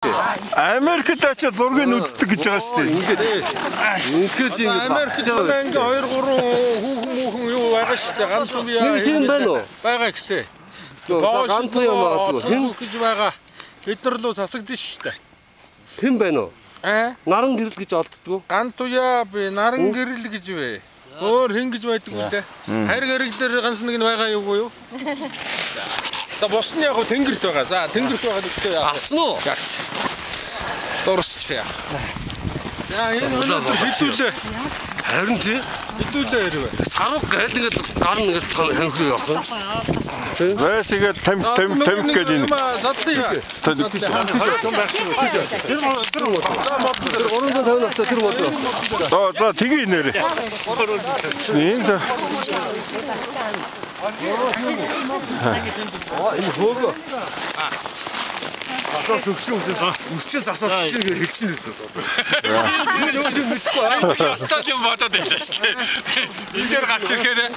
Америкт очиж зургийг үздэг гэж байгаа шүү дээ. Инкээс Америкт ингээ 2 3 хүүхэн юу байгаа шүү дээ. Ганц үе тийм байна уу? байгаа гэсэн. Ганц үе магадгүй. Хэн гэж байгаа. Эднэр лөө засагдсан шүү дээ. Хэн байна уу? Наран гэрэл гэж олддгоо. Ганц үе би наран гэрэл гэж вэ. Өөр хэн гэж байдаг үлээ. Хариг хариг дээр ганц нэг нь байгаа юу юу? За бос нь яг тэнгэрт байгаа. За тэнгэрт байгаа гэхдээ яах вэ? Авсан уу? Дурсчих яах. За энэ өнөөдөр хэдүүлээ. Харин тий. Хэдүүлээ хэрвээ. Саруух гээл ингээд гар нь ингээд ханхруу явах юм. Вэсигээ тамх гэж энэ. За тгий нэрээ. Энэ Энэ хөөгөө. Асаас өсчөөс асаас чинь хэлчихнэ л дөө. Остад юм бодоод байлаа шүү дээ. Энэ дээр гарч ирэхээр